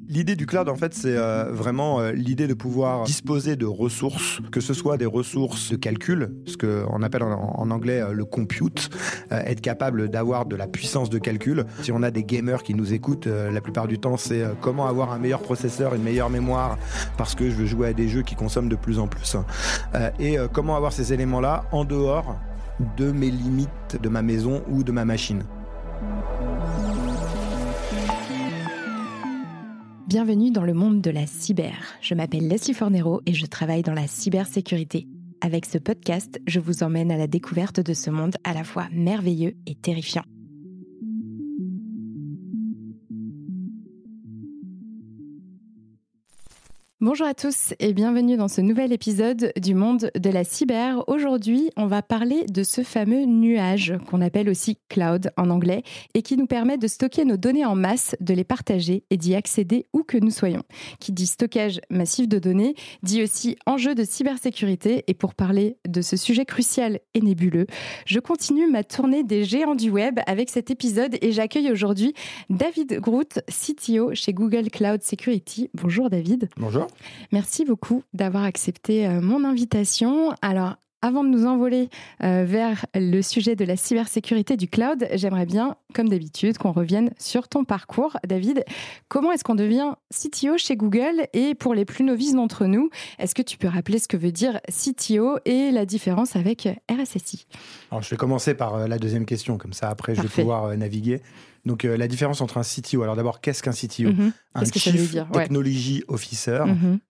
L'idée du cloud, en fait, c'est vraiment l'idée de pouvoir disposer de ressources, que ce soit des ressources de calcul, ce qu'on appelle en anglais le compute, être capable d'avoir de la puissance de calcul. Si on a des gamers qui nous écoutent, la plupart du temps, c'est comment avoir un meilleur processeur, une meilleure mémoire, parce que je veux jouer à des jeux qui consomment de plus en plus. Et comment avoir ces éléments-là en dehors de mes limites de ma maison ou de ma machine. Bienvenue dans le monde de la cyber. Je m'appelle Leslie Fornero et je travaille dans la cybersécurité. Avec ce podcast, je vous emmène à la découverte de ce monde à la fois merveilleux et terrifiant. Bonjour à tous et bienvenue dans ce nouvel épisode du monde de la cyber. Aujourd'hui, on va parler de ce fameux nuage qu'on appelle aussi cloud en anglais et qui nous permet de stocker nos données en masse, de les partager et d'y accéder où que nous soyons. Qui dit stockage massif de données, dit aussi enjeu de cybersécurité. Et pour parler de ce sujet crucial et nébuleux, je continue ma tournée des géants du web avec cet épisode et j'accueille aujourd'hui David Groot, CTO chez Google Cloud Security. Bonjour David. Bonjour. Merci beaucoup d'avoir accepté mon invitation. Alors, avant de nous envoler vers le sujet de la cybersécurité du cloud, j'aimerais bien, comme d'habitude, qu'on revienne sur ton parcours. David, comment est-ce qu'on devient CTO chez Google? Et pour les plus novices d'entre nous, est-ce que tu peux rappeler ce que veut dire CTO et la différence avec RSSI? Alors, je vais commencer par la deuxième question, comme ça après je vais pouvoir naviguer. Donc, la différence entre un CTO, alors d'abord, qu'est-ce qu'un CTO? Un Qu'est-ce que ça veut Chief dire? Technology Officer,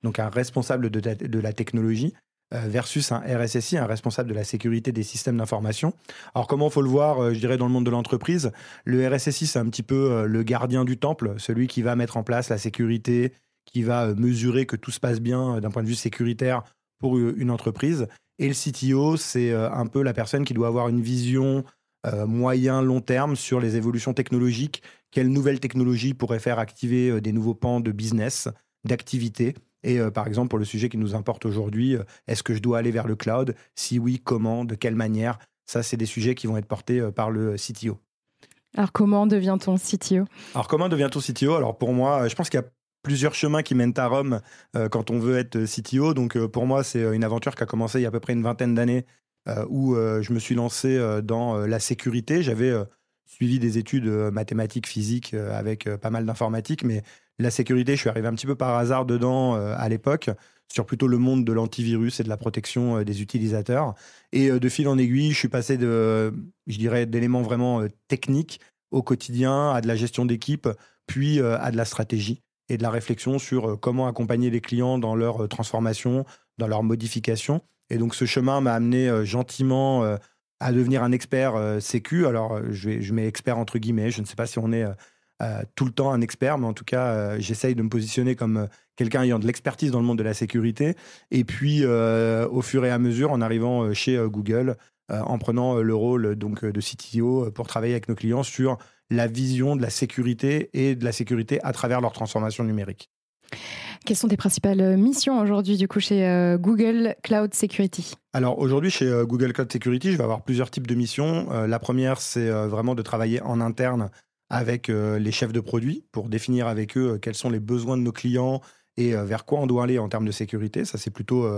donc un responsable de la technologie, versus un RSSI, un responsable de la sécurité des systèmes d'information. Alors, comment il faut le voir, je dirais, dans le monde de l'entreprise? Le RSSI, c'est un petit peu le gardien du temple, celui qui va mettre en place la sécurité, qui va mesurer que tout se passe bien d'un point de vue sécuritaire pour une entreprise. Et le CTO, c'est un peu la personne qui doit avoir une vision moyen, long terme sur les évolutions technologiques. Quelles nouvelles technologies pourraient faire activer des nouveaux pans de business, d'activité? Et par exemple, pour le sujet qui nous importe aujourd'hui, est-ce que je dois aller vers le cloud? Si oui, comment? De quelle manière? Ça, c'est des sujets qui vont être portés par le CTO. Alors, comment devient-on CTO? Alors, comment devient-on CTO? Alors, pour moi, je pense qu'il y a plusieurs chemins qui mènent à Rome quand on veut être CTO. Donc, pour moi, c'est une aventure qui a commencé il y a à peu près une vingtaine d'années où je me suis lancé dans la sécurité. J'avais suivi des études mathématiques, physiques, avec pas mal d'informatique, mais la sécurité, je suis arrivé un petit peu par hasard dedans à l'époque, sur plutôt le monde de l'antivirus et de la protection des utilisateurs. Et de fil en aiguille, je suis passé d'éléments vraiment techniques au quotidien, à de la gestion d'équipe, puis à de la stratégie et de la réflexion sur comment accompagner les clients dans leur transformation, dans leur modification. Et donc, ce chemin m'a amené gentiment à devenir un expert sécu. Alors, je mets expert entre guillemets. Je ne sais pas si on est tout le temps un expert, mais en tout cas, j'essaye de me positionner comme quelqu'un ayant de l'expertise dans le monde de la sécurité. Et puis, au fur et à mesure, en arrivant chez Google, en prenant le rôle donc, de CTO pour travailler avec nos clients sur la vision de la sécurité et de la sécurité à travers leur transformation numérique. Quelles sont tes principales missions aujourd'hui du coup chez Google Cloud Security? Alors aujourd'hui chez Google Cloud Security, je vais avoir plusieurs types de missions. La première, c'est vraiment de travailler en interne avec les chefs de produits pour définir avec eux quels sont les besoins de nos clients et vers quoi on doit aller en termes de sécurité. Ça, c'est plutôt,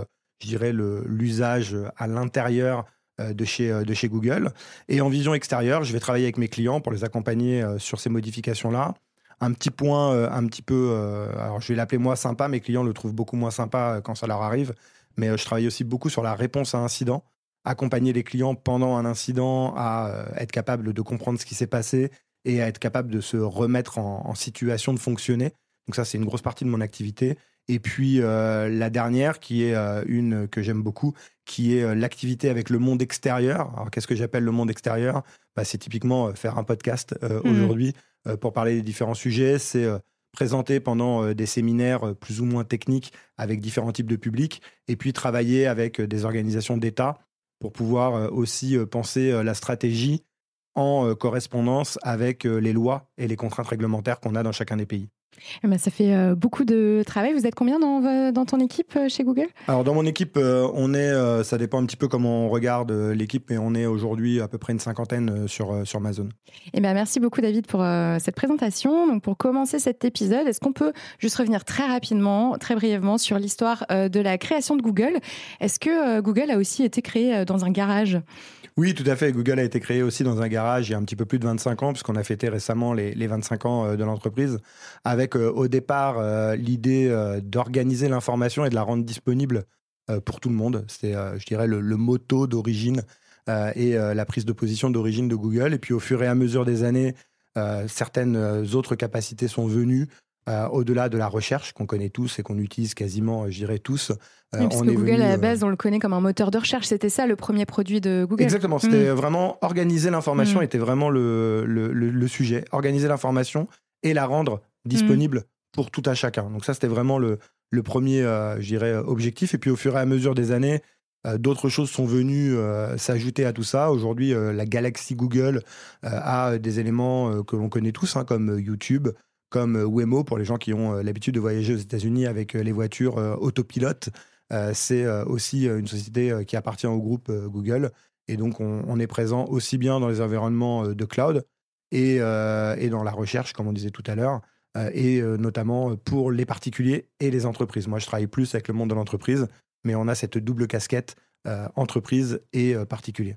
je dirais, l'usage à l'intérieur de chez Google. Et en vision extérieure, je vais travailler avec mes clients pour les accompagner sur ces modifications-là. Un petit point un petit peu, alors je vais l'appeler moi sympa, mes clients le trouvent beaucoup moins sympa quand ça leur arrive, mais je travaille aussi beaucoup sur la réponse à incident, accompagner les clients pendant un incident à être capable de comprendre ce qui s'est passé et à être capable de se remettre en situation de fonctionner. Donc ça, c'est une grosse partie de mon activité. Et puis la dernière, qui est une que j'aime beaucoup, qui est l'activité avec le monde extérieur. Alors qu'est-ce que j'appelle le monde extérieur? C'est typiquement faire un podcast aujourd'hui pour parler des différents sujets. C'est présenter pendant des séminaires plus ou moins techniques avec différents types de publics et puis travailler avec des organisations d'État pour pouvoir aussi penser la stratégie en correspondance avec les lois et les contraintes réglementaires qu'on a dans chacun des pays. Ça fait beaucoup de travail. Vous êtes combien dans ton équipe chez Google? Alors dans mon équipe, on est, ça dépend un petit peu comment on regarde l'équipe, mais on est aujourd'hui à peu près une cinquantaine sur ma zone. Merci beaucoup David pour cette présentation. Donc pour commencer cet épisode, est-ce qu'on peut juste revenir très rapidement, très brièvement sur l'histoire de la création de Google? Est-ce que Google a aussi été créé dans un garage? Oui, tout à fait. Google a été créé aussi dans un garage il y a un petit peu plus de 25 ans, puisqu'on a fêté récemment les 25 ans de l'entreprise, avec au départ l'idée d'organiser l'information et de la rendre disponible pour tout le monde. C'était, je dirais, le motto d'origine et la prise de position d'origine de Google. Et puis au fur et à mesure des années, certaines autres capacités sont venues. Au-delà de la recherche qu'on connaît tous et qu'on utilise quasiment, je dirais tous. Oui, parce que Google, à la base, on le connaît comme un moteur de recherche. C'était ça le premier produit de Google. Exactement, c'était vraiment organiser l'information était vraiment le sujet. Organiser l'information et la rendre disponible pour tout à chacun. Donc ça, c'était vraiment le premier, je dirais, objectif. Et puis au fur et à mesure des années, d'autres choses sont venues s'ajouter à tout ça. Aujourd'hui, la galaxie Google a des éléments que l'on connaît tous, comme YouTube, comme Waymo, pour les gens qui ont l'habitude de voyager aux États-Unis avec les voitures autopilotes. C'est aussi une société qui appartient au groupe Google. Et donc, on est présent aussi bien dans les environnements de cloud et dans la recherche, comme on disait tout à l'heure, et notamment pour les particuliers et les entreprises. Moi, je travaille plus avec le monde de l'entreprise, mais on a cette double casquette entreprise et particulier.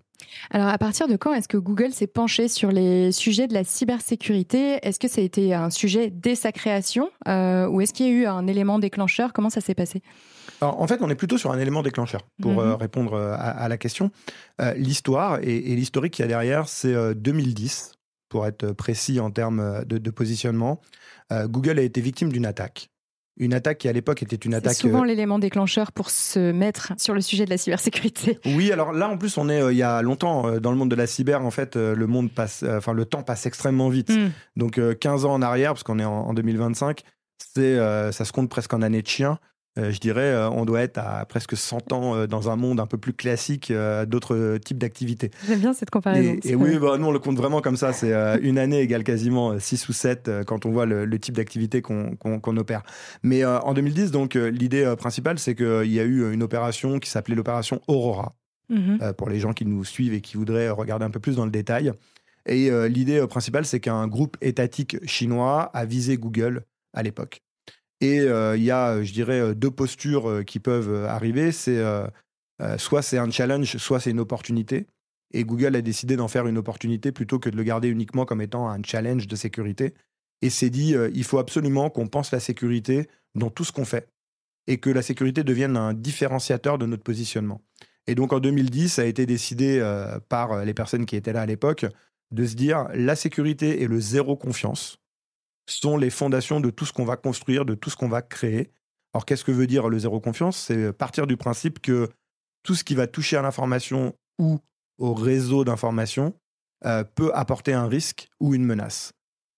Alors, à partir de quand est-ce que Google s'est penché sur les sujets de la cybersécurité? Est-ce que ça a été un sujet dès sa création ou est-ce qu'il y a eu un élément déclencheur? Comment ça s'est passé? Alors, en fait, on est plutôt sur un élément déclencheur pour répondre à la question. L'histoire et l'historique qu'il y a derrière, c'est 2010, pour être précis en termes de positionnement. Google a été victime d'une attaque. Une attaque qui, à l'époque, était une attaque... C'est souvent l'élément déclencheur pour se mettre sur le sujet de la cybersécurité. Oui, alors là, en plus, on est il y a longtemps dans le monde de la cyber. En fait, le temps passe extrêmement vite. Donc, 15 ans en arrière, parce qu'on est en 2025, ça se compte presque en années de chien. Je dirais, on doit être à presque 100 ans dans un monde un peu plus classique d'autres types d'activités. J'aime bien cette comparaison. Et oui, nous, on le compte vraiment comme ça. C'est une année égale quasiment 6 ou 7 quand on voit le type d'activité qu'on opère. Mais en 2010, donc, l'idée principale, c'est qu'il y a eu une opération qui s'appelait l'opération Aurora, pour les gens qui nous suivent et qui voudraient regarder un peu plus dans le détail. Et l'idée principale, c'est qu'un groupe étatique chinois a visé Google à l'époque. Et il y a, je dirais, deux postures qui peuvent arriver. C'est soit c'est un challenge, soit c'est une opportunité. Et Google a décidé d'en faire une opportunité plutôt que de le garder uniquement comme étant un challenge de sécurité. Et s'est dit, il faut absolument qu'on pense la sécurité dans tout ce qu'on fait et que la sécurité devienne un différenciateur de notre positionnement. Et donc en 2010, ça a été décidé par les personnes qui étaient là à l'époque de se dire, la sécurité et le zéro confiance sont les fondations de tout ce qu'on va construire, de tout ce qu'on va créer. Alors, qu'est-ce que veut dire le zéro confiance? C'est partir du principe que tout ce qui va toucher à l'information ou au réseau d'information peut apporter un risque ou une menace.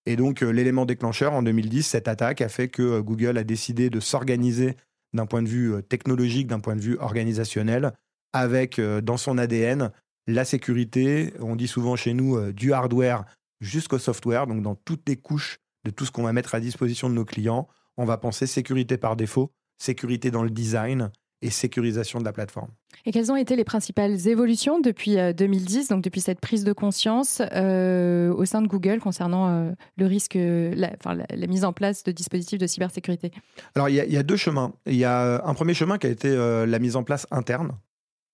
Et donc, l'élément déclencheur, en 2010, cette attaque a fait que Google a décidé de s'organiser d'un point de vue technologique, d'un point de vue organisationnel, avec dans son ADN la sécurité, on dit souvent chez nous, du hardware jusqu'au software, donc dans toutes les couches de tout ce qu'on va mettre à disposition de nos clients, on va penser sécurité par défaut, sécurité dans le design et sécurisation de la plateforme. Et quelles ont été les principales évolutions depuis 2010, donc depuis cette prise de conscience au sein de Google concernant le risque, la mise en place de dispositifs de cybersécurité? Alors, il y a deux chemins. Il y a un premier chemin qui a été la mise en place interne,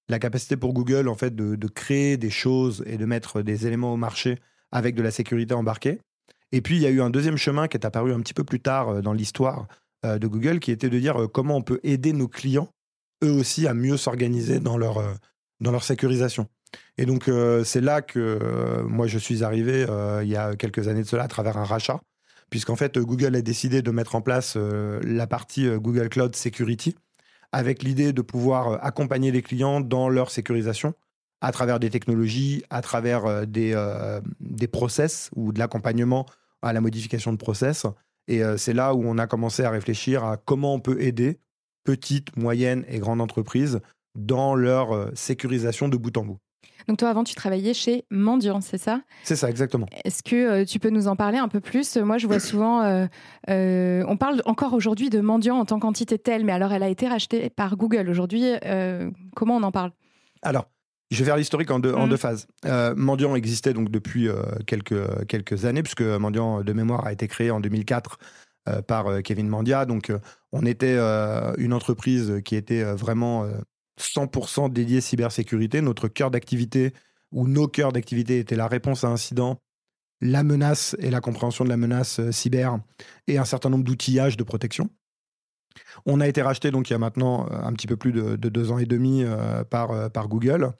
la capacité pour Google en fait, de créer des choses et de mettre des éléments au marché avec de la sécurité embarquée. Et puis, il y a eu un deuxième chemin qui est apparu un petit peu plus tard dans l'histoire de Google, qui était de dire comment on peut aider nos clients, eux aussi, à mieux s'organiser dans leur sécurisation. Et donc, c'est là que moi, je suis arrivé il y a quelques années de cela à travers un rachat, puisqu'en fait, Google a décidé de mettre en place la partie Google Cloud Security, avec l'idée de pouvoir accompagner les clients dans leur sécurisation, à travers des technologies, à travers des process ou de l'accompagnement à la modification de process. Et c'est là où on a commencé à réfléchir à comment on peut aider petites, moyennes et grandes entreprises dans leur sécurisation de bout en bout. Donc toi, avant, tu travaillais chez Mendiant, c'est ça? C'est ça, exactement. Est-ce que tu peux nous en parler un peu plus? Moi, je vois souvent, on parle encore aujourd'hui de Mendiant en tant qu'entité telle, mais alors elle a été rachetée par Google. Aujourd'hui, comment on en parle? Alors, je vais faire l'historique en deux phases. Mendiant existait donc depuis quelques années, puisque Mendiant de mémoire a été créé en 2004 par Kevin Mandia. Donc, on était une entreprise qui était vraiment 100% dédiée cybersécurité. Notre cœur d'activité, ou nos cœurs d'activité, étaient la réponse à incident, la menace et la compréhension de la menace cyber, et un certain nombre d'outillages de protection. On a été racheté donc il y a maintenant un petit peu plus de 2 ans et demi par Google.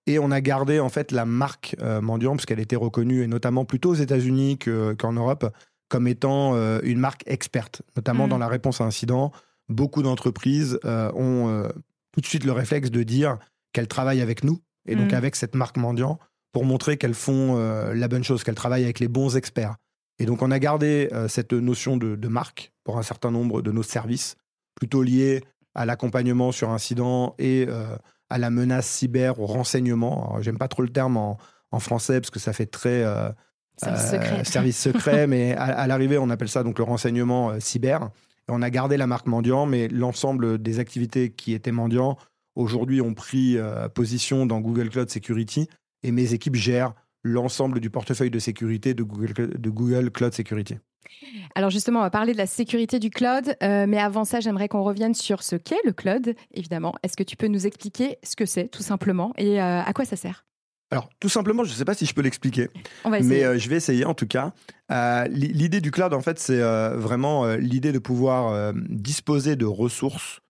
Et on a gardé en fait la marque Mendiant, parce qu'elle était reconnue, et notamment plutôt aux États-Unis qu'en Europe, comme étant une marque experte, notamment dans la réponse à incident. Beaucoup d'entreprises ont tout de suite le réflexe de dire qu'elles travaillent avec nous, et donc avec cette marque Mendiant, pour montrer qu'elles font la bonne chose, qu'elles travaillent avec les bons experts. Et donc on a gardé cette notion de marque pour un certain nombre de nos services, plutôt liés à l'accompagnement sur incident et à la menace cyber, au renseignement. Alors, j'aime pas trop le terme en français parce que ça fait très service secret, mais à l'arrivée, on appelle ça donc le renseignement cyber. Et on a gardé la marque Mendiant, mais l'ensemble des activités qui étaient Mendiant, aujourd'hui, ont pris position dans Google Cloud Security, et mes équipes gèrent l'ensemble du portefeuille de sécurité de Google Cloud Security. Alors justement, on va parler de la sécurité du cloud, mais avant ça, j'aimerais qu'on revienne sur ce qu'est le cloud, évidemment. Est-ce que tu peux nous expliquer ce que c'est, tout simplement, et à quoi ça sert? Alors, tout simplement, je ne sais pas si je peux l'expliquer, On va essayer. mais je vais essayer en tout cas. L'idée du cloud, en fait, c'est vraiment l'idée de pouvoir disposer de ressources,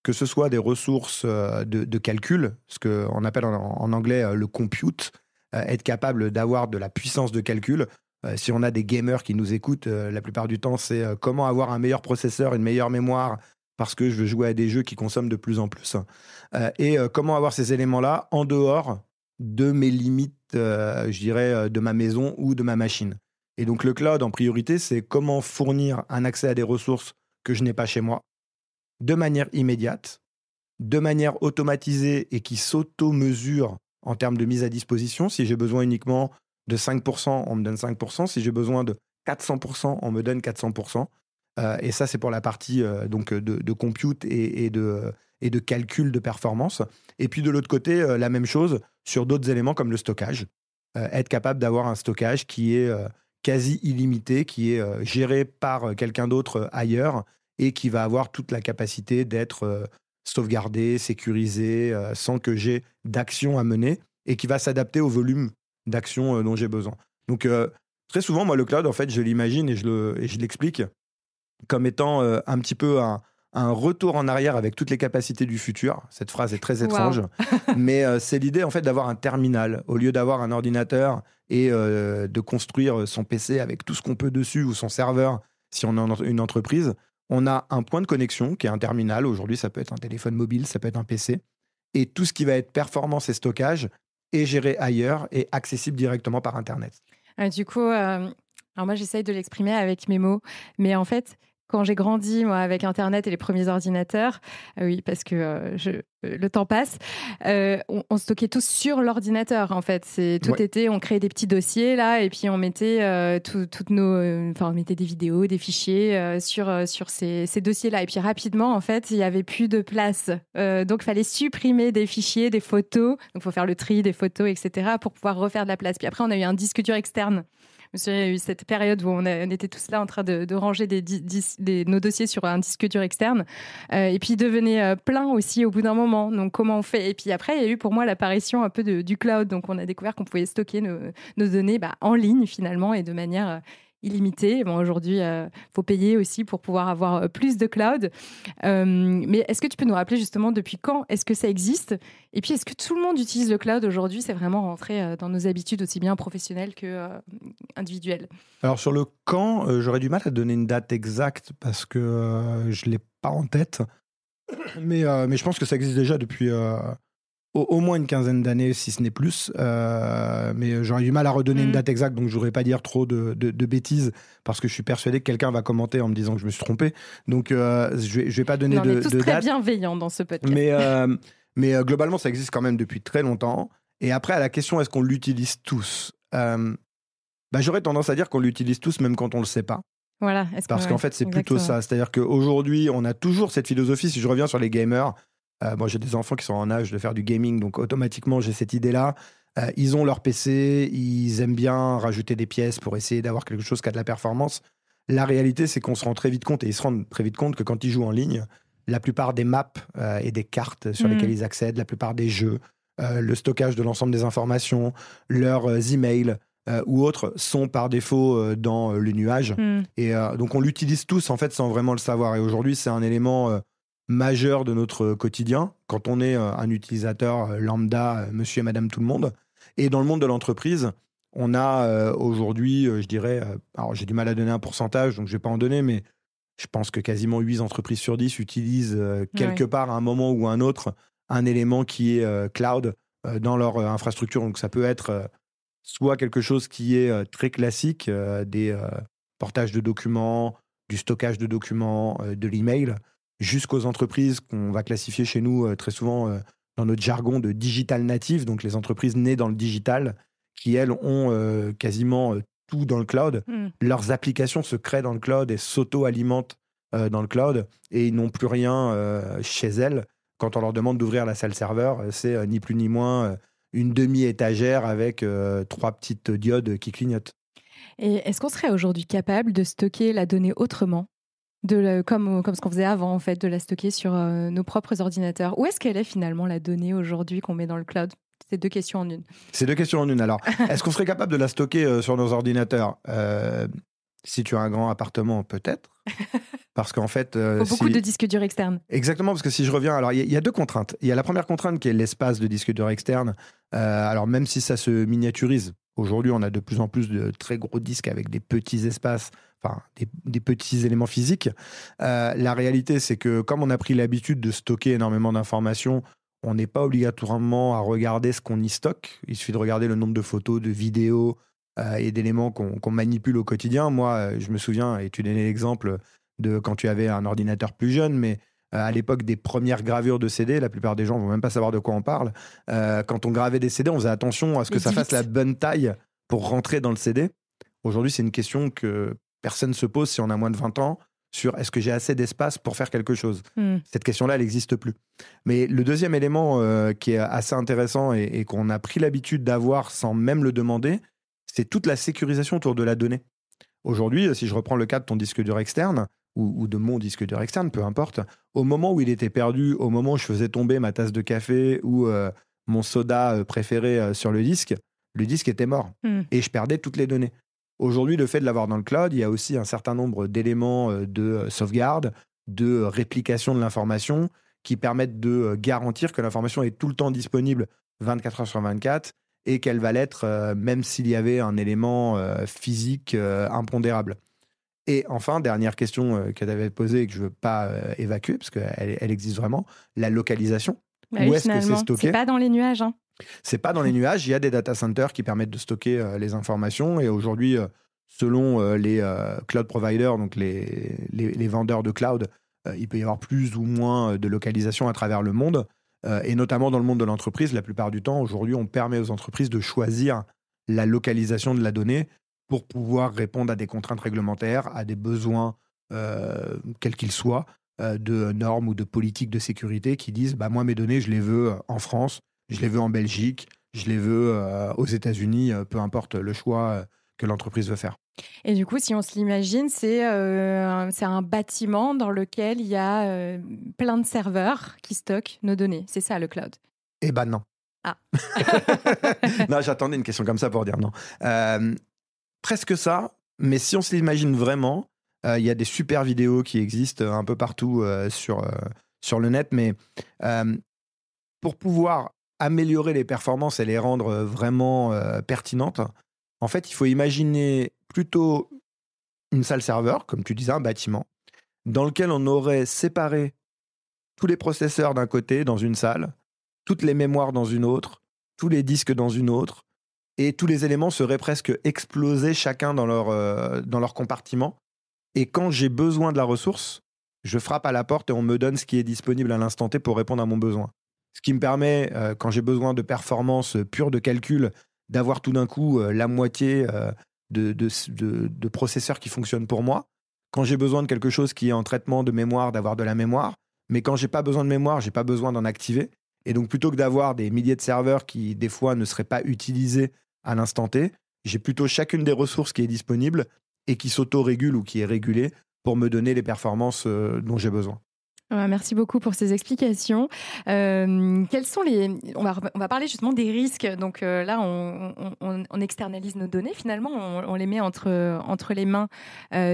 que ce soit des ressources de calcul, ce qu'on appelle en anglais le compute, être capable d'avoir de la puissance de calcul. Si on a des gamers qui nous écoutent, la plupart du temps, c'est comment avoir un meilleur processeur, une meilleure mémoire, parce que je veux jouer à des jeux qui consomment de plus en plus. Et comment avoir ces éléments-là en dehors de mes limites, je dirais, de ma maison ou de ma machine. Et donc le cloud, en priorité, c'est comment fournir un accès à des ressources que je n'ai pas chez moi, de manière immédiate, de manière automatisée et qui s'auto-mesure en termes de mise à disposition. Si j'ai besoin uniquement de 5%, on me donne 5%. Si j'ai besoin de 400%, on me donne 400%. Et ça, c'est pour la partie donc de compute et de calcul de performance. Et puis de l'autre côté, la même chose sur d'autres éléments comme le stockage. Être capable d'avoir un stockage qui est quasi illimité, qui est géré par quelqu'un d'autre ailleurs, et qui va avoir toute la capacité d'être sauvegardé, sécurisé, sans que j'ai d'action à mener, et qui va s'adapter au volume d'action dont j'ai besoin. Donc, très souvent, moi, le cloud, en fait, je l'imagine et je l'explique comme étant un petit peu un retour en arrière avec toutes les capacités du futur. Cette phrase est très étrange, wow. Mais c'est l'idée, en fait, d'avoir un terminal au lieu d'avoir un ordinateur et de construire son PC avec tout ce qu'on peut dessus, ou son serveur, si on est une entreprise. On a un point de connexion qui est un terminal. Aujourd'hui, ça peut être un téléphone mobile, ça peut être un PC. Et tout ce qui va être performance et stockage est géré ailleurs et accessible directement par Internet. Du coup, alors moi, j'essaye de l'exprimer avec mes mots. Mais en fait, quand j'ai grandi, moi, avec Internet et les premiers ordinateurs, oui, parce que le temps passe, on stockait tous sur l'ordinateur, en fait. On créait des petits dossiers, là, et puis on mettait toutes nos... on mettait des vidéos, des fichiers sur ces dossiers-là. Et puis rapidement, en fait, il n'y avait plus de place. Donc, il fallait supprimer des fichiers, des photos. Donc, il faut faire le tri des photos, etc., pour pouvoir refaire de la place. Puis après, on a eu un disque dur externe. Il y a eu cette période où on était tous là en train de ranger nos dossiers sur un disque dur externe. Et puis, il devenait plein aussi au bout d'un moment. Donc, comment on fait? Et puis après, il y a eu pour moi l'apparition un peu du cloud. Donc, on a découvert qu'on pouvait stocker nos données en ligne finalement et de manière illimitée. Bon, aujourd'hui, faut payer aussi pour pouvoir avoir plus de cloud. Mais est-ce que tu peux nous rappeler justement depuis quand est-ce que ça existe? Et puis, est-ce que tout le monde utilise le cloud aujourd'hui? C'est vraiment rentré dans nos habitudes aussi bien professionnelles que individuelles. Alors, sur le quand, j'aurais du mal à donner une date exacte parce que je ne l'ai pas en tête. Mais je pense que ça existe déjà depuis au moins une quinzaine d'années, si ce n'est plus. Mais j'aurais du mal à redonner une date exacte, donc je ne voudrais pas dire trop de bêtises, parce que je suis persuadé que quelqu'un va commenter en me disant que je me suis trompé. Donc, je ne vais pas donner de date. On est tous très bienveillants dans ce podcast. Mais globalement, ça existe quand même depuis très longtemps. Et après, à la question, est-ce qu'on l'utilise tous? J'aurais tendance à dire qu'on l'utilise tous, même quand on ne le sait pas. Voilà. Parce qu'en fait, c'est plutôt ça. C'est-à-dire qu'aujourd'hui, on a toujours cette philosophie. Si je reviens sur les gamers, moi, j'ai des enfants qui sont en âge de faire du gaming, donc automatiquement, j'ai cette idée-là. Ils ont leur PC, ils aiment bien rajouter des pièces pour essayer d'avoir quelque chose qui a de la performance. La réalité, c'est qu'on se rend très vite compte, et ils se rendent très vite compte que quand ils jouent en ligne, la plupart des maps et des cartes sur lesquelles ils accèdent, la plupart des jeux, le stockage de l'ensemble des informations, leurs emails ou autres sont par défaut dans le nuage. Et donc, on l'utilise tous, en fait, sans vraiment le savoir. Et aujourd'hui, c'est un élément majeur de notre quotidien, quand on est un utilisateur lambda, monsieur et madame tout le monde. Et dans le monde de l'entreprise, on a aujourd'hui, je dirais, alors j'ai du mal à donner un pourcentage, donc je ne vais pas en donner, mais je pense que quasiment 8 entreprises sur 10 utilisent quelque part à un moment ou à un autre un élément qui est cloud dans leur infrastructure. Donc ça peut être soit quelque chose qui est très classique, des portages de documents, du stockage de documents, de l'email, jusqu'aux entreprises qu'on va classifier chez nous très souvent dans notre jargon de digital native, donc les entreprises nées dans le digital, qui elles ont quasiment tout dans le cloud. Leurs applications se créent dans le cloud et s'auto-alimentent dans le cloud, et ils n'ont plus rien chez elles. Quand on leur demande d'ouvrir la salle serveur, c'est ni plus ni moins une demi-étagère avec 3 petites diodes qui clignotent. Et est-ce qu'on serait aujourd'hui capable de stocker la donnée autrement, comme ce qu'on faisait avant, en fait, de la stocker sur nos propres ordinateurs? Où est-ce qu'elle est finalement, la donnée aujourd'hui qu'on met dans le cloud? C'est 2 questions en une. C'est 2 questions en une. Alors, est-ce qu'on serait capable de la stocker sur nos ordinateurs? Si tu as un grand appartement, peut-être. Parce qu'en fait... Il faut beaucoup de disques durs externes. Exactement, parce que si je reviens... Alors, il y a 2 contraintes. Il y a la première contrainte qui est l'espace de disque dur externe. Alors, même si ça se miniaturise, aujourd'hui, on a de plus en plus de très gros disques avec des petits espaces, enfin, des petits éléments physiques. La réalité, c'est que comme on a pris l'habitude de stocker énormément d'informations, on n'est pas obligatoirement à regarder ce qu'on y stocke. Il suffit de regarder le nombre de photos, de vidéos et d'éléments qu'on manipule au quotidien. Moi, je me souviens, et tu donnais l'exemple de quand tu avais un ordinateur plus jeune, mais à l'époque des premières gravures de CD, la plupart des gens ne vont même pas savoir de quoi on parle. Quand on gravait des CD, on faisait attention à ce que ça fasse la bonne taille pour rentrer dans le CD. Aujourd'hui, c'est une question que personne ne se pose si on a moins de 20 ans, sur est-ce que j'ai assez d'espace pour faire quelque chose. Cette question-là, elle n'existe plus. Mais le deuxième élément qui est assez intéressant et qu'on a pris l'habitude d'avoir sans même le demander, c'est toute la sécurisation autour de la donnée. Aujourd'hui, si je reprends le cas de ton disque dur externe, ou de mon disque dur externe, peu importe, au moment où il était perdu, au moment où je faisais tomber ma tasse de café ou mon soda préféré sur le disque était mort. Et je perdais toutes les données. Aujourd'hui, le fait de l'avoir dans le cloud, il y a aussi un certain nombre d'éléments de sauvegarde, de réplication de l'information qui permettent de garantir que l'information est tout le temps disponible 24 heures sur 24 et qu'elle va l'être même s'il y avait un élément physique impondérable. Et enfin, dernière question que tu avais posée et que je ne veux pas évacuer, parce qu'elle existe vraiment, la localisation. Où est-ce que c'est stocké? C'est pas dans les nuages. C'est pas dans les nuages. Il y a des data centers qui permettent de stocker les informations. Et aujourd'hui, selon les cloud providers, donc les vendeurs de cloud, il peut y avoir plus ou moins de localisation à travers le monde. Et notamment dans le monde de l'entreprise, la plupart du temps, aujourd'hui, on permet aux entreprises de choisir la localisation de la donnée pour pouvoir répondre à des contraintes réglementaires, à des besoins, quels qu'ils soient, de normes ou de politiques de sécurité qui disent moi, mes données, je les veux en France, je les veux en Belgique, je les veux aux États-Unis, peu importe le choix que l'entreprise veut faire. Et du coup, si on se l'imagine, c'est un bâtiment dans lequel il y a plein de serveurs qui stockent nos données. C'est ça, le cloud? Eh ben non. Ah. Non, j'attendais une question comme ça pour dire non. Presque ça, mais si on se l'imagine vraiment, il y a des super vidéos qui existent un peu partout sur le net, mais pour pouvoir améliorer les performances et les rendre vraiment pertinentes, en fait, il faut imaginer plutôt une salle serveur, comme tu disais, un bâtiment, dans lequel on aurait séparé tous les processeurs d'un côté dans une salle, toutes les mémoires dans une autre, tous les disques dans une autre, et tous les éléments seraient presque explosés chacun dans leur compartiment. Et quand j'ai besoin de la ressource, je frappe à la porte et on me donne ce qui est disponible à l'instant T pour répondre à mon besoin. ce qui me permet, quand j'ai besoin de performance pure de calcul, d'avoir tout d'un coup la moitié de processeurs qui fonctionnent pour moi. Quand j'ai besoin de quelque chose qui est en traitement de mémoire, d'avoir de la mémoire. Mais quand j'ai pas besoin de mémoire, j'ai pas besoin d'en activer. Et donc, plutôt que d'avoir des milliers de serveurs qui, des fois, ne seraient pas utilisés à l'instant T, j'ai plutôt chacune des ressources qui est disponible et qui s'auto-régule ou qui est régulée pour me donner les performances dont j'ai besoin. Merci beaucoup pour ces explications. Quels sont on va parler justement des risques. Donc là, on externalise nos données. Finalement, on les met entre les mains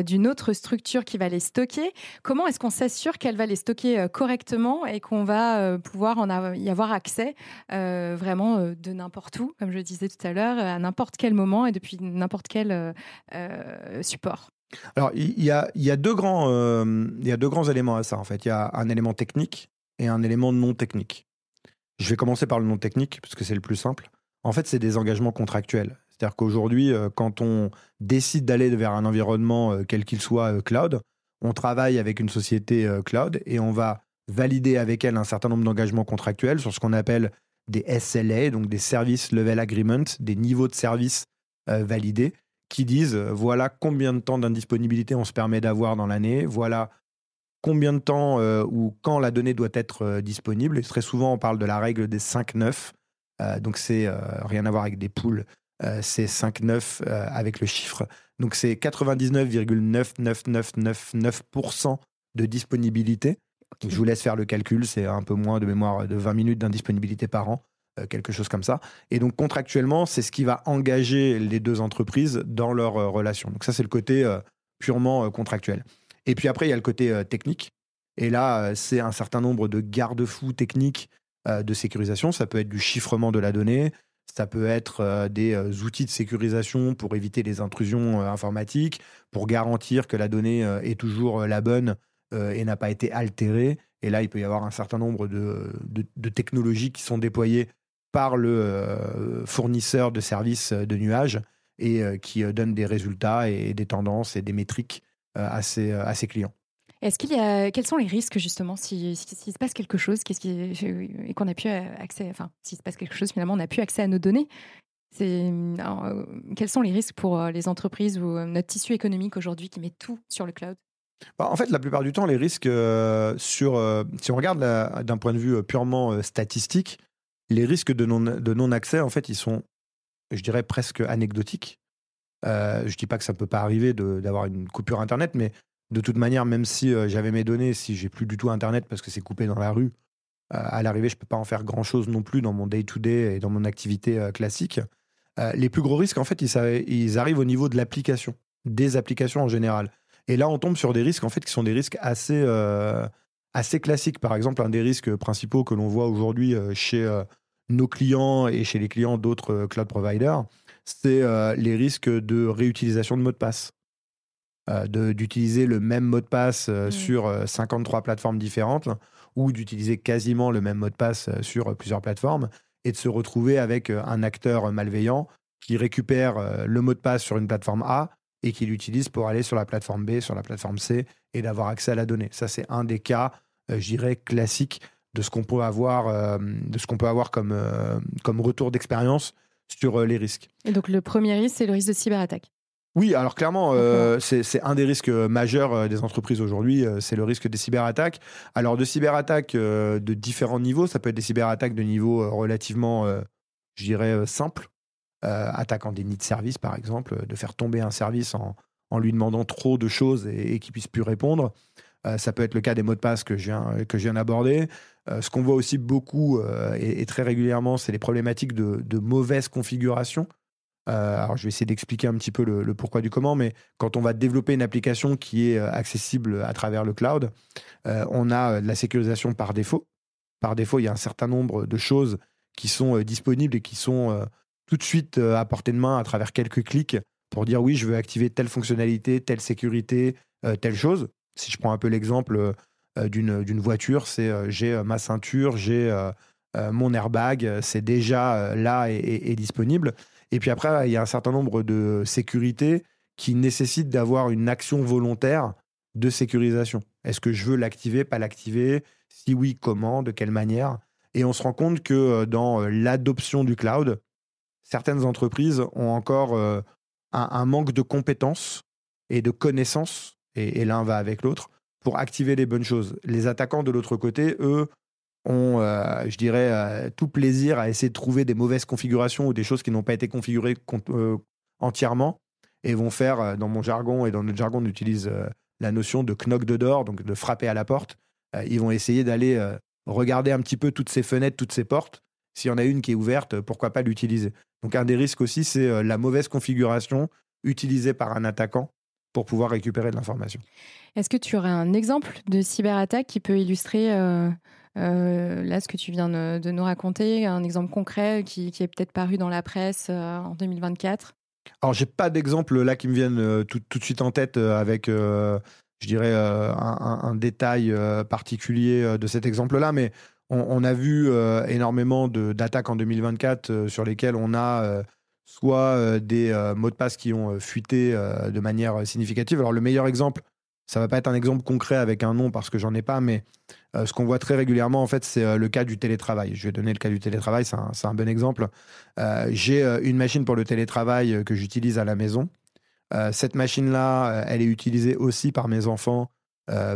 d'une autre structure qui va les stocker. Comment est-ce qu'on s'assure qu'elle va les stocker correctement et qu'on va pouvoir y avoir accès vraiment de n'importe où, comme je le disais tout à l'heure, à n'importe quel moment et depuis n'importe quel support? Alors, il y a deux grands éléments à ça, en fait. Il y a un élément technique et un élément non technique. Je vais commencer par le non technique, parce que c'est le plus simple. En fait, c'est des engagements contractuels. C'est-à-dire qu'aujourd'hui, quand on décide d'aller vers un environnement, quel qu'il soit, cloud, on travaille avec une société cloud et on va valider avec elle un certain nombre d'engagements contractuels sur ce qu'on appelle des SLA, donc des Service Level Agreement, des niveaux de service validés, qui disent voilà combien de temps d'indisponibilité on se permet d'avoir dans l'année, voilà combien de temps ou quand la donnée doit être disponible. Et très souvent, on parle de la règle des 5-9. Donc, c'est rien à voir avec des poules. C'est 5-9 avec le chiffre. Donc, c'est 99,99999% de disponibilité. Donc, je vous laisse faire le calcul. C'est un peu moins de mémoire de 20 minutes d'indisponibilité par an. Quelque chose comme ça. Et donc, contractuellement, c'est ce qui va engager les deux entreprises dans leur relation. Donc, ça, c'est le côté purement contractuel. Et puis après, il y a le côté technique. Et là, c'est un certain nombre de garde-fous techniques de sécurisation. Ça peut être du chiffrement de la donnée, ça peut être des outils de sécurisation pour éviter les intrusions informatiques, pour garantir que la donnée est toujours la bonne et n'a pas été altérée. Et là, il peut y avoir un certain nombre de technologies qui sont déployées par le fournisseur de services de nuage et qui donnent des résultats et des tendances et des métriques à ses clients. Quels sont les risques justement s'il se passe quelque chose, et qu'on a plus accès, enfin, s'il se passe quelque chose, finalement, on n'a plus accès à nos données. Quels sont les risques pour les entreprises ou notre tissu économique aujourd'hui qui met tout sur le cloud? En fait, la plupart du temps, les risques si on regarde d'un point de vue purement statistique, les risques de non-accès, en fait, ils sont, je dirais, presque anecdotiques. Je ne dis pas que ça ne peut pas arriver d'avoir une coupure Internet, mais de toute manière, même si j'avais mes données, si j'ai plus du tout Internet parce que c'est coupé dans la rue, à l'arrivée, je ne peux pas en faire grand-chose non plus dans mon day-to-day et dans mon activité classique. Les plus gros risques, en fait, ils arrivent au niveau de l'application, des applications en général. Et là, on tombe sur des risques, en fait, qui sont des risques assez classiques. Par exemple, un des risques principaux que l'on voit aujourd'hui chez nos clients et chez les clients d'autres cloud providers, c'est les risques de réutilisation de mots de passe. D'utiliser le même mot de passe sur 53 plateformes différentes ou d'utiliser quasiment le même mot de passe sur plusieurs plateformes et de se retrouver avec un acteur malveillant qui récupère le mot de passe sur une plateforme A et qui l'utilise pour aller sur la plateforme B, sur la plateforme C et d'avoir accès à la donnée. Ça, c'est un des cas, je dirais, classiques de ce qu'on peut avoir, comme retour d'expérience sur les risques. Et donc, le premier risque, c'est le risque de cyberattaque. Oui, alors clairement, c'est un des risques majeurs des entreprises aujourd'hui, c'est le risque des cyberattaques. Alors de cyberattaques de différents niveaux, ça peut être des cyberattaques de niveau relativement, je dirais, simple, attaque en déni de service par exemple, de faire tomber un service en lui demandant trop de choses et qu'il ne puisse plus répondre. Ça peut être le cas des mots de passe que je viens d'aborder. Ce qu'on voit aussi beaucoup et très régulièrement, c'est les problématiques de mauvaise configuration. Alors, je vais essayer d'expliquer un petit peu le pourquoi du comment, mais quand on va développer une application qui est accessible à travers le cloud, on a de la sécurisation par défaut. Par défaut, il y a un certain nombre de choses qui sont disponibles et qui sont tout de suite à portée de main à travers quelques clics pour dire oui, je veux activer telle fonctionnalité, telle sécurité, telle chose. Si je prends un peu l'exemple d'une voiture, c'est j'ai ma ceinture, j'ai mon airbag, c'est déjà là et disponible. Et puis après, il y a un certain nombre de sécurités qui nécessitent d'avoir une action volontaire de sécurisation. Est-ce que je veux l'activer, pas l'activer? Si oui, comment? De quelle manière? Et on se rend compte que dans l'adoption du cloud, certaines entreprises ont encore un manque de compétences et de connaissances, et l'un va avec l'autre, pour activer les bonnes choses. Les attaquants de l'autre côté, eux, ont, je dirais, tout plaisir à essayer de trouver des mauvaises configurations ou des choses qui n'ont pas été configurées entièrement, et vont faire, dans mon jargon et dans notre jargon, on utilise la notion de knock the door, donc de frapper à la porte. Ils vont essayer d'aller regarder un petit peu toutes ces fenêtres, toutes ces portes. S'il y en a une qui est ouverte, pourquoi pas l'utiliser? Donc un des risques aussi, c'est la mauvaise configuration utilisée par un attaquant pour pouvoir récupérer de l'information. Est-ce que tu aurais un exemple de cyberattaque qui peut illustrer là ce que tu viens de nous raconter, un exemple concret qui est peut-être paru dans la presse en 2024? Alors, j'ai pas d'exemple là qui me viennent tout de suite en tête avec, je dirais, un détail particulier de cet exemple-là, mais on a vu énormément d'attaques en 2024 sur lesquelles on a soit des mots de passe qui ont fuité de manière significative. Alors, le meilleur exemple, ça va pas être un exemple concret avec un nom parce que j'en ai pas, mais ce qu'on voit très régulièrement, en fait, c'est le cas du télétravail. Je vais donner le cas du télétravail, c'est un bon exemple. J'ai une machine pour le télétravail que j'utilise à la maison. Cette machine-là, elle est utilisée aussi par mes enfants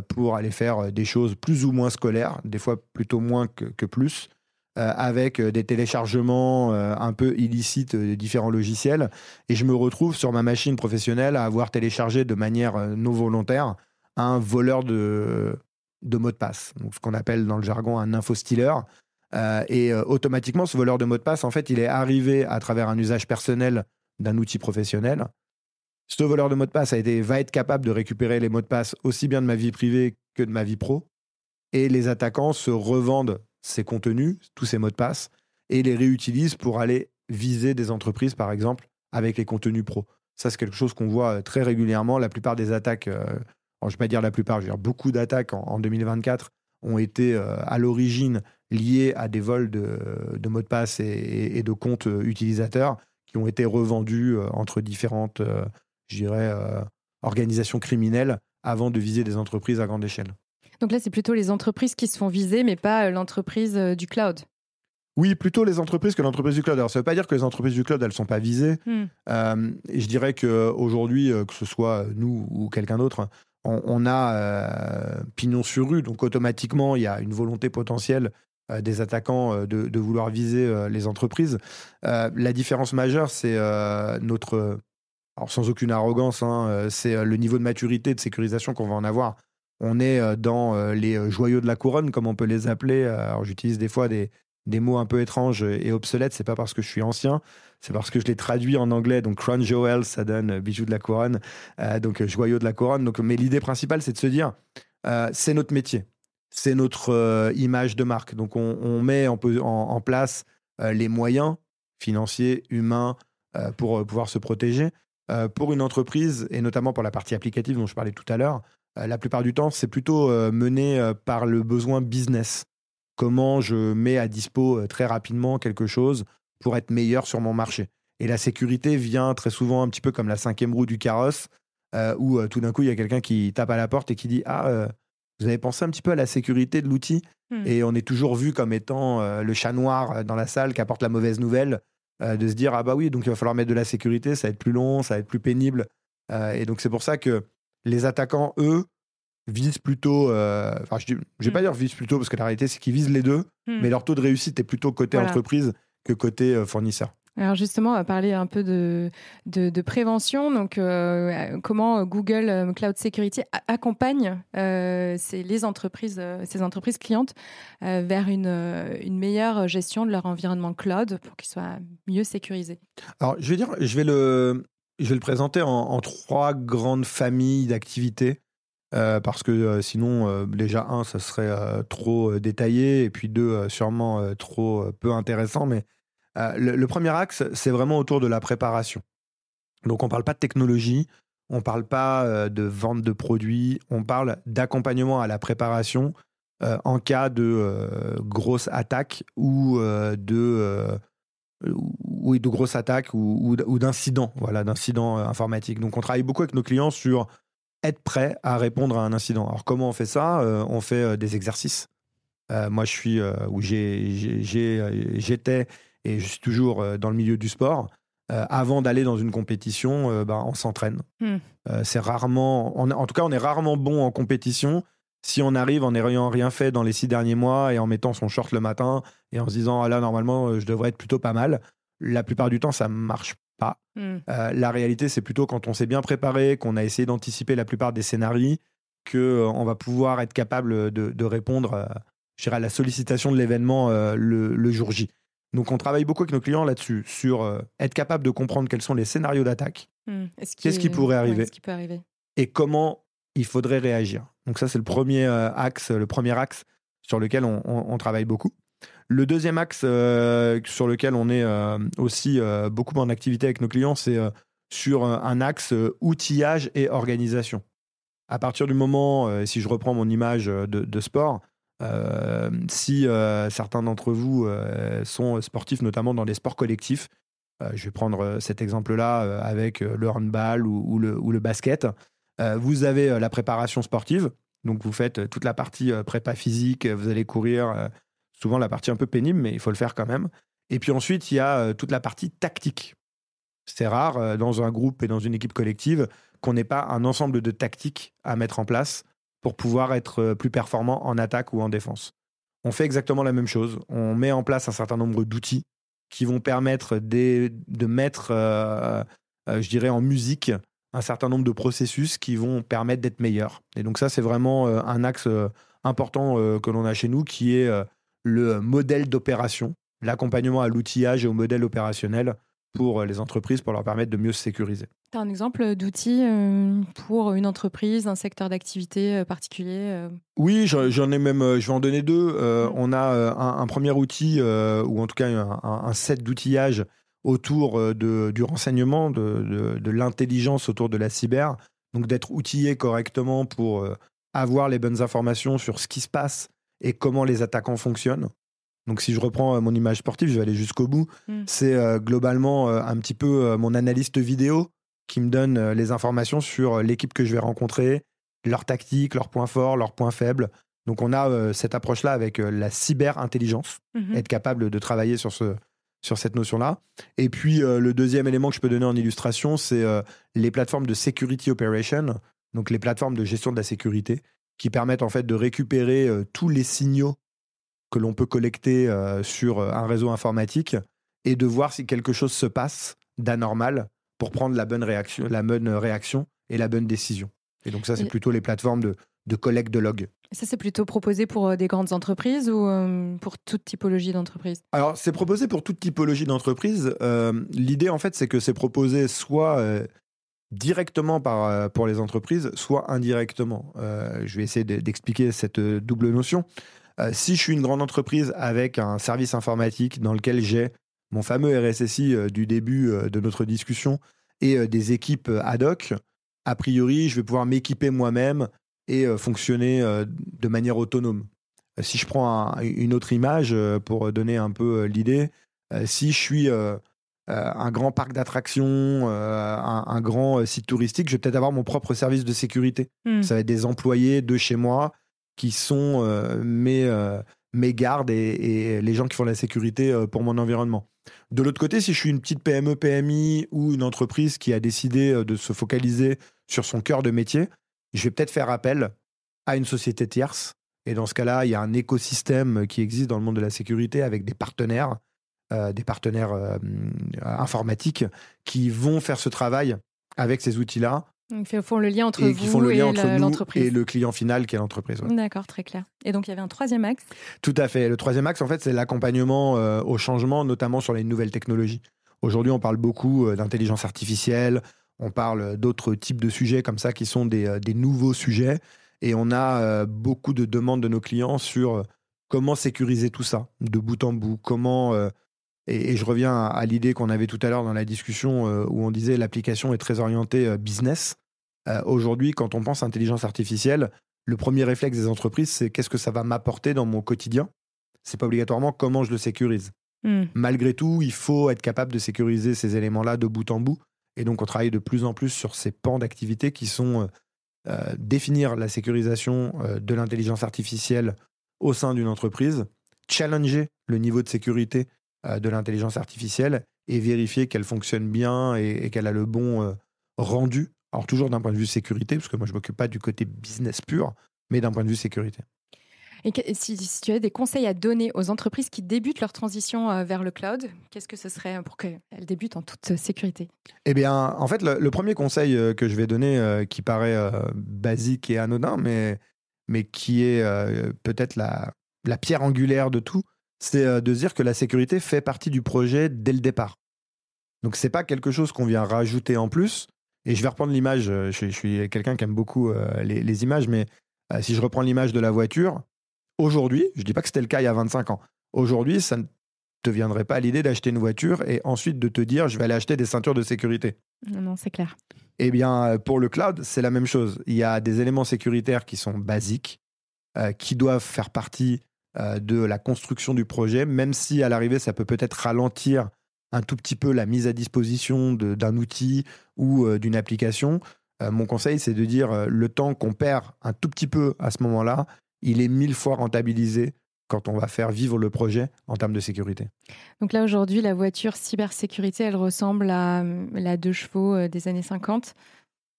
pour aller faire des choses plus ou moins scolaires, des fois plutôt moins que plus, avec des téléchargements un peu illicites de différents logiciels. Et je me retrouve sur ma machine professionnelle à avoir téléchargé de manière non volontaire un voleur de mots de passe, donc ce qu'on appelle dans le jargon un infostealer. Et automatiquement, ce voleur de mots de passe, en fait, il est arrivé à travers un usage personnel d'un outil professionnel. Ce voleur de mots de passe va être capable de récupérer les mots de passe aussi bien de ma vie privée que de ma vie pro. Et les attaquants se revendent ces contenus, tous ces mots de passe, et les réutilisent pour aller viser des entreprises, par exemple, avec les contenus pro. Ça, c'est quelque chose qu'on voit très régulièrement. La plupart des attaques, alors je ne vais pas dire la plupart, je veux dire beaucoup d'attaques en 2024 ont été à l'origine liées à des vols de mots de passe et de comptes utilisateurs qui ont été revendus entre différentes, je dirais, organisations criminelles avant de viser des entreprises à grande échelle. Donc là, c'est plutôt les entreprises qui se font viser, mais pas l'entreprise du cloud. Oui, plutôt les entreprises que l'entreprise du cloud. Alors, ça ne veut pas dire que les entreprises du cloud, elles ne sont pas visées. Et je dirais qu'aujourd'hui, que ce soit nous ou quelqu'un d'autre, on a pignon sur rue. Donc, automatiquement, il y a une volonté potentielle des attaquants de vouloir viser les entreprises. La différence majeure, c'est notre... Alors, sans aucune arrogance, c'est le niveau de maturité, de sécurisation qu'on va en avoir. On est dans les joyaux de la couronne, comme on peut les appeler. Alors, j'utilise des fois des mots un peu étranges et obsolètes. C'est pas parce que je suis ancien, c'est parce que je les traduis en anglais. Donc, crown jewel, ça donne bijoux de la couronne. Donc, joyaux de la couronne. Donc, mais l'idée principale, c'est de se dire, c'est notre métier. C'est notre image de marque. Donc, on met en place les moyens financiers, humains, pour pouvoir se protéger. Pour une entreprise, et notamment pour la partie applicative dont je parlais tout à l'heure, la plupart du temps, c'est plutôt mené par le besoin business. Comment je mets à dispo très rapidement quelque chose pour être meilleur sur mon marché. Et la sécurité vient très souvent un petit peu comme la cinquième roue du carrosse, où tout d'un coup, il y a quelqu'un qui tape à la porte et qui dit « Ah, vous avez pensé un petit peu à la sécurité de l'outil ?» Et on est toujours vu comme étant le chat noir dans la salle qui apporte la mauvaise nouvelle, de se dire « Ah bah oui, donc il va falloir mettre de la sécurité, ça va être plus long, ça va être plus pénible. » Et donc c'est pour ça que les attaquants, eux, visent plutôt... Enfin, je ne vais pas dire visent plutôt, parce que la réalité, c'est qu'ils visent les deux, mais leur taux de réussite est plutôt côté entreprise que côté fournisseur. Alors justement, on va parler un peu de prévention. Donc, comment Google Cloud Security accompagne ces entreprises clientes vers une meilleure gestion de leur environnement cloud pour qu'ils soient mieux sécurisés. Alors, je vais le présenter en trois grandes familles d'activités. Parce que sinon, déjà, ça serait trop détaillé, et puis deux, sûrement trop peu intéressant. Mais le premier axe, c'est vraiment autour de la préparation. Donc, on ne parle pas de technologie, on ne parle pas de vente de produits, on parle d'accompagnement à la préparation en cas de grosses attaques ou de grosses attaques ou d'incidents, d'incidents informatiques. Donc, on travaille beaucoup avec nos clients sur être prêt à répondre à un incident. Alors, comment on fait ça ? On fait des exercices Moi, je suis où j'étais et je suis toujours dans le milieu du sport. Avant d'aller dans une compétition, on s'entraîne. C'est rarement, en tout cas, on est rarement bon en compétition si on arrive en n'ayant rien fait dans les 6 derniers mois et en mettant son short le matin et en se disant, ah là, normalement, je devrais être plutôt pas mal. La plupart du temps, ça marche pas. La réalité, c'est plutôt quand on s'est bien préparé, qu'on a essayé d'anticiper la plupart des scénarios, qu'on va pouvoir être capable de répondre je dirais, à la sollicitation de l'événement le jour J. Donc, on travaille beaucoup avec nos clients là-dessus, sur être capable de comprendre quels sont les scénarios d'attaque, qu'est-ce qui pourrait arriver, ce qui peut arriver, et comment il faudrait réagir. Donc ça, c'est le premier axe sur lequel on travaille beaucoup. Le deuxième axe sur lequel on est aussi beaucoup en activité avec nos clients, c'est sur un axe outillage et organisation. À partir du moment, si je reprends mon image de sport, si certains d'entre vous sont sportifs, notamment dans des sports collectifs, je vais prendre cet exemple-là avec le handball ou le basket, vous avez la préparation sportive, donc vous faites toute la partie prépa physique, vous allez courir, souvent la partie un peu pénible, mais il faut le faire quand même. Et puis ensuite, il y a toute la partie tactique. C'est rare dans un groupe et dans une équipe collective qu'on n'ait pas un ensemble de tactiques à mettre en place pour pouvoir être plus performant en attaque ou en défense. On fait exactement la même chose. On met en place un certain nombre d'outils qui vont permettre de mettre, je dirais, en musique un certain nombre de processus qui vont permettre d'être meilleurs. Et donc ça, c'est vraiment un axe important que l'on a chez nous, qui est le modèle d'opération, l'accompagnement à l'outillage et au modèle opérationnel pour les entreprises, pour leur permettre de mieux se sécuriser. Tu as un exemple d'outil pour une entreprise, un secteur d'activité particulier Oui, j'en ai même, je vais en donner deux. On a un premier outil, ou en tout cas un set d'outillage autour du renseignement, de l'intelligence autour de la cyber. Donc d'être outillé correctement pour avoir les bonnes informations sur ce qui se passe et comment les attaquants fonctionnent. Donc si je reprends mon image sportive, je vais aller jusqu'au bout. C'est globalement un petit peu mon analyste vidéo qui me donne les informations sur l'équipe que je vais rencontrer, leurs tactiques, leurs points forts, leurs points faibles. Donc on a cette approche-là avec la cyber-intelligence, être capable de travailler sur cette notion-là. Et puis le deuxième élément que je peux donner en illustration, c'est les plateformes de security operation, donc les plateformes de gestion de la sécurité, qui permettent en fait de récupérer tous les signaux que l'on peut collecter sur un réseau informatique et de voir si quelque chose se passe d'anormal pour prendre la bonne réaction et la bonne décision. Et donc ça, c'est plutôt les plateformes de collecte de logs. Ça, c'est plutôt proposé pour des grandes entreprises ou pour toute typologie d'entreprise ? Alors, c'est proposé pour toute typologie d'entreprise. L'idée, en fait, c'est que c'est proposé soit directement pour les entreprises, soit indirectement. Je vais essayer d'expliquer cette double notion. Si je suis une grande entreprise avec un service informatique dans lequel j'ai mon fameux RSSI du début de notre discussion et des équipes ad hoc, a priori, je vais pouvoir m'équiper moi-même et fonctionner de manière autonome. Si je prends une autre image pour donner un peu l'idée, si je suis un grand parc d'attractions, un grand site touristique, je vais peut-être avoir mon propre service de sécurité. Ça va être des employés de chez moi qui sont mes gardes et les gens qui font la sécurité pour mon environnement. De l'autre côté, si je suis une petite PME, PMI ou une entreprise qui a décidé de se focaliser sur son cœur de métier, je vais peut-être faire appel à une société tierce. Et dans ce cas-là, il y a un écosystème qui existe dans le monde de la sécurité avec des partenaires informatiques qui vont faire ce travail avec ces outils-là. Ils font le lien entre qui font le lien entre l'entreprise. nous et le client final qui est l'entreprise. Ouais. D'accord, très clair. Et donc, il y avait un troisième axe ? Tout à fait. Le troisième axe, en fait, c'est l'accompagnement au changement, notamment sur les nouvelles technologies. Aujourd'hui, on parle beaucoup d'intelligence artificielle, on parle d'autres types de sujets comme ça qui sont des nouveaux sujets. Et on a beaucoup de demandes de nos clients sur comment sécuriser tout ça, de bout en bout. Comment... Et je reviens à l'idée qu'on avait tout à l'heure dans la discussion où on disait l'application est très orientée business. Aujourd'hui, quand on pense à intelligence artificielle, le premier réflexe des entreprises, c'est qu'est-ce que ça va m'apporter dans mon quotidien ? C'est pas obligatoirement comment je le sécurise. Malgré tout, il faut être capable de sécuriser ces éléments-là de bout en bout. Et donc, on travaille de plus en plus sur ces pans d'activité qui sont définir la sécurisation de l'intelligence artificielle au sein d'une entreprise, challenger le niveau de sécurité de l'intelligence artificielle et vérifier qu'elle fonctionne bien et qu'elle a le bon rendu. Alors toujours d'un point de vue sécurité, parce que moi je ne m'occupe pas du côté business pur, mais d'un point de vue sécurité. Et si tu avais des conseils à donner aux entreprises qui débutent leur transition vers le cloud, qu'est-ce que ce serait pour qu'elles débutent en toute sécurité? Eh bien, en fait, le premier conseil que je vais donner, qui paraît basique et anodin, mais qui est peut-être la pierre angulaire de tout, c'est de se dire que la sécurité fait partie du projet dès le départ. Donc, ce n'est pas quelque chose qu'on vient rajouter en plus. Et je vais reprendre l'image, je suis quelqu'un qui aime beaucoup les images, mais si je reprends l'image de la voiture, aujourd'hui, je ne dis pas que c'était le cas il y a 25 ans, aujourd'hui, ça ne te viendrait pas à l'idée d'acheter une voiture et ensuite de te dire je vais aller acheter des ceintures de sécurité. Non, c'est clair. Eh bien, pour le cloud, c'est la même chose. Il y a des éléments sécuritaires qui sont basiques, qui doivent faire partie de la construction du projet, même si à l'arrivée, ça peut peut-être ralentir un tout petit peu la mise à disposition d'un outil ou d'une application. Mon conseil, c'est de dire le temps qu'on perd un tout petit peu à ce moment-là, il est 1000 fois rentabilisé quand on va faire vivre le projet en termes de sécurité. Donc là, aujourd'hui, la voiture cybersécurité, elle ressemble à la 2 chevaux des années 50.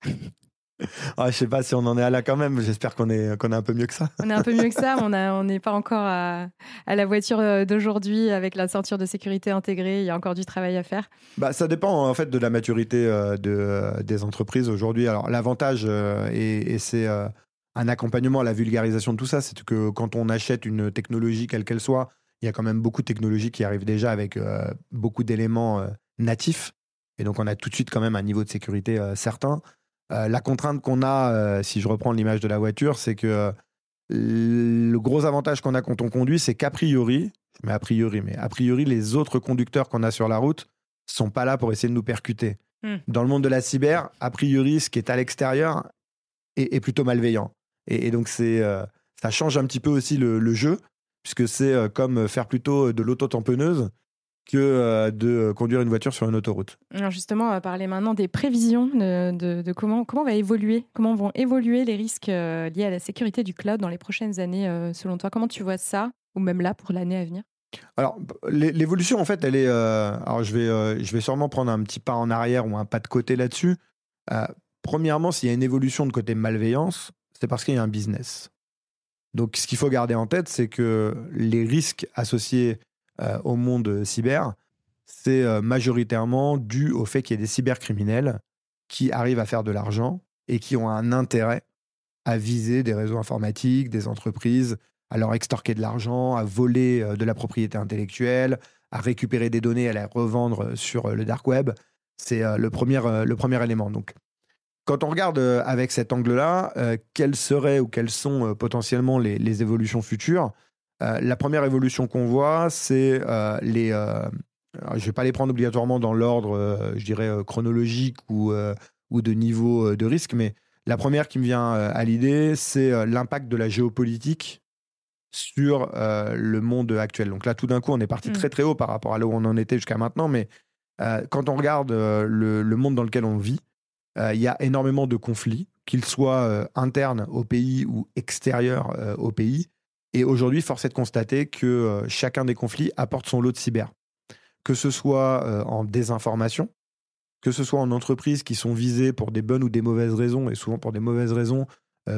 Je ne sais pas si on en est là quand même. J'espère qu'on est un peu mieux que ça. On est un peu mieux que ça, mais on n'est pas encore à la voiture d'aujourd'hui avec la ceinture de sécurité intégrée. Il y a encore du travail à faire. Ça dépend en fait de la maturité des entreprises aujourd'hui. Alors l'avantage, et c'est un accompagnement à la vulgarisation de tout ça, c'est que quand on achète une technologie quelle qu'elle soit, il y a quand même beaucoup de technologies qui arrivent déjà avec beaucoup d'éléments natifs. Et donc on a tout de suite quand même un niveau de sécurité certain. La contrainte qu'on a, si je reprends l'image de la voiture, c'est que le gros avantage qu'on a quand on conduit, c'est qu'a priori, a priori, les autres conducteurs qu'on a sur la route sont pas là pour essayer de nous percuter. Dans le monde de la cyber, a priori, ce qui est à l'extérieur est plutôt malveillant. Et donc, ça change un petit peu aussi le jeu, puisque c'est comme faire plutôt de l'auto-tamponneuse que de conduire une voiture sur une autoroute. Alors justement, on va parler maintenant des prévisions de comment vont évoluer les risques liés à la sécurité du cloud dans les prochaines années, selon toi. Comment tu vois ça, ou même là, pour l'année à venir? Alors, l'évolution, en fait, elle est... alors, je vais sûrement prendre un petit pas en arrière ou un pas de côté là-dessus. Premièrement, s'il y a une évolution de côté malveillance, c'est parce qu'il y a un business. Donc, ce qu'il faut garder en tête, c'est que les risques associés au monde cyber, c'est majoritairement dû au fait qu'il y ait des cybercriminels qui arrivent à faire de l'argent et qui ont un intérêt à viser des réseaux informatiques, des entreprises, à leur extorquer de l'argent, à voler de la propriété intellectuelle, à récupérer des données, à les revendre sur le dark web. C'est le premier élément. Donc, quand on regarde avec cet angle-là, quelles seraient ou quelles sont potentiellement les évolutions futures? La première évolution qu'on voit, c'est je ne vais pas les prendre obligatoirement dans l'ordre, je dirais, chronologique ou de niveau de risque, mais la première qui me vient à l'idée, c'est l'impact de la géopolitique sur le monde actuel. Donc là, tout d'un coup, on est parti très très haut par rapport à là où on en était jusqu'à maintenant, mais quand on regarde le monde dans lequel on vit, il y a énormément de conflits, qu'ils soient internes au pays ou extérieurs au pays. Et aujourd'hui, force est de constater que chacun des conflits apporte son lot de cyber. Que ce soit en désinformation, que ce soit en entreprises qui sont visées pour des bonnes ou des mauvaises raisons, et souvent pour des mauvaises raisons,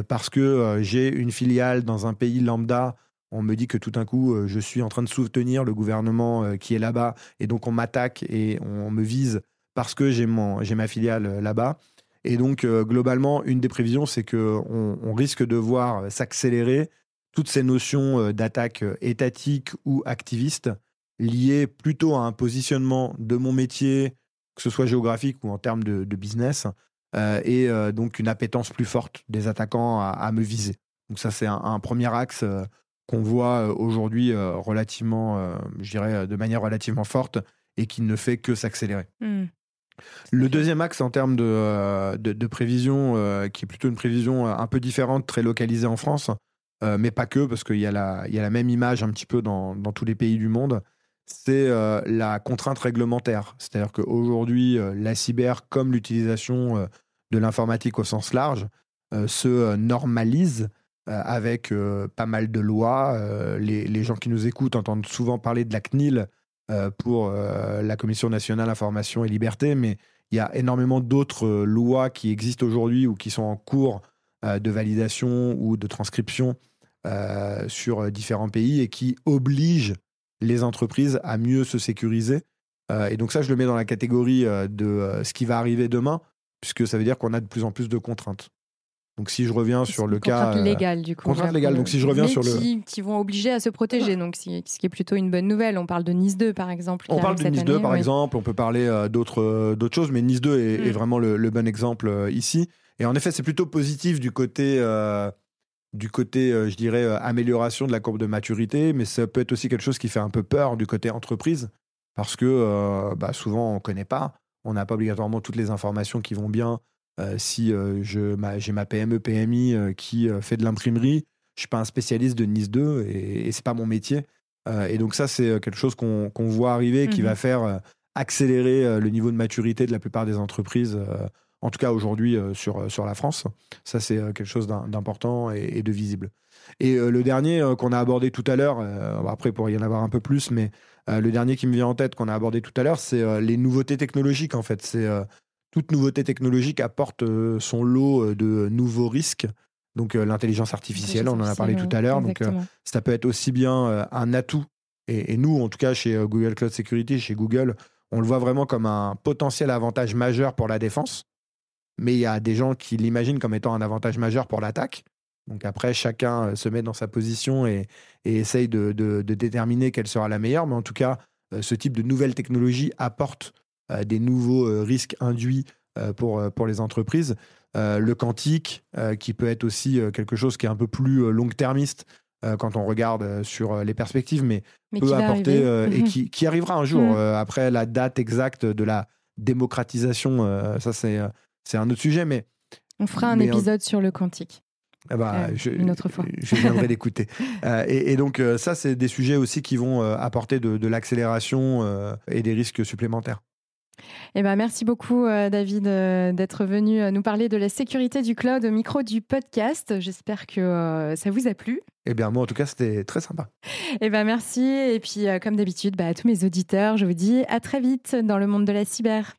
parce que j'ai une filiale dans un pays lambda, on me dit que tout d'un coup, je suis en train de soutenir le gouvernement qui est là-bas, et donc on m'attaque et on me vise parce que j'ai ma filiale là-bas. Et donc, globalement, une des prévisions, c'est qu'on risque de voir s'accélérer toutes ces notions d'attaque étatique ou activiste liées plutôt à un positionnement de mon métier, que ce soit géographique ou en termes de business, et donc une appétence plus forte des attaquants à me viser. Donc ça, c'est un premier axe qu'on voit aujourd'hui relativement, je dirais, de manière relativement forte et qui ne fait que s'accélérer. Le deuxième axe en termes de prévision, qui est plutôt une prévision un peu différente, très localisée en France, mais pas que, parce qu'il y a la même image un petit peu dans tous les pays du monde, c'est la contrainte réglementaire. C'est-à-dire qu'aujourd'hui, la cyber, comme l'utilisation de l'informatique au sens large, se normalise avec pas mal de lois. Les gens qui nous écoutent entendent souvent parler de la CNIL pour la Commission nationale information et liberté, mais il y a énormément d'autres lois qui existent aujourd'hui ou qui sont en cours de validation ou de transcription sur différents pays et qui obligent les entreprises à mieux se sécuriser. Et donc ça, je le mets dans la catégorie de ce qui va arriver demain, puisque ça veut dire qu'on a de plus en plus de contraintes. Donc si je reviens sur le cas... Contraintes légales, du coup. Contraintes légales, donc si je reviens sur qui vont obliger à se protéger, donc ce qui est plutôt une bonne nouvelle. On parle de Nice 2, par exemple. On parle de Nice 2, par exemple. On peut parler d'autres choses, mais Nice 2 est vraiment le bon exemple ici. Et en effet, c'est plutôt positif du côté je dirais, amélioration de la courbe de maturité, mais ça peut être aussi quelque chose qui fait un peu peur du côté entreprise, parce que souvent, on ne connaît pas. On n'a pas obligatoirement toutes les informations qui vont bien. Si j'ai ma PME, PMI qui fait de l'imprimerie, je ne suis pas un spécialiste de Nice 2 et ce n'est pas mon métier. Et donc ça, c'est quelque chose qu'on voit arriver, qui va faire accélérer le niveau de maturité de la plupart des entreprises, en tout cas aujourd'hui sur la France. Ça, c'est quelque chose d'important et de visible. Et le dernier qu'on a abordé tout à l'heure, après il pourrait y en avoir un peu plus, mais le dernier qui me vient en tête qu'on a abordé tout à l'heure, c'est les nouveautés technologiques en fait. C'est toute nouveauté technologique apporte son lot de nouveaux risques. Donc l'intelligence artificielle, on en a parlé tout à l'heure. Donc ça peut être aussi bien un atout. Et nous, en tout cas chez Google Cloud Security, chez Google, on le voit vraiment comme un potentiel avantage majeur pour la défense. Mais il y a des gens qui l'imaginent comme étant un avantage majeur pour l'attaque. Donc après, chacun se met dans sa position et essaye de déterminer quelle sera la meilleure. Mais en tout cas, ce type de nouvelles technologies apporte des nouveaux risques induits pour les entreprises. Le quantique, qui peut être aussi quelque chose qui est un peu plus long-termiste quand on regarde sur les perspectives, mais peut apporter et qui arrivera un jour. Après, la date exacte de la démocratisation, ça c'est un autre sujet. Mais on fera un épisode sur le quantique. Une autre fois. Je viendrai l'écouter. Et donc, ça, c'est des sujets aussi qui vont apporter de l'accélération et des risques supplémentaires. Merci beaucoup, David, d'être venu nous parler de la sécurité du cloud au micro du podcast. J'espère que ça vous a plu. Moi, en tout cas, c'était très sympa. Merci. Et puis, comme d'habitude, à tous mes auditeurs, je vous dis à très vite dans le monde de la cyber.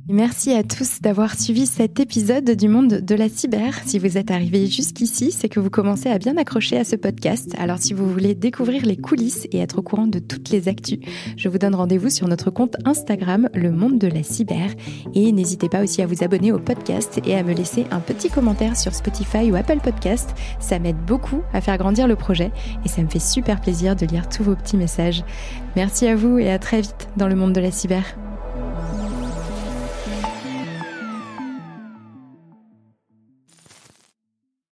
Merci à tous d'avoir suivi cet épisode du monde de la cyber. Si vous êtes arrivés jusqu'ici, c'est que vous commencez à bien accrocher à ce podcast. Alors si vous voulez découvrir les coulisses et être au courant de toutes les actus, je vous donne rendez-vous sur notre compte Instagram, le monde de la cyber. Et n'hésitez pas aussi à vous abonner au podcast et à me laisser un petit commentaire sur Spotify ou Apple Podcast. Ça m'aide beaucoup à faire grandir le projet et ça me fait super plaisir de lire tous vos petits messages. Merci à vous et à très vite dans le monde de la cyber.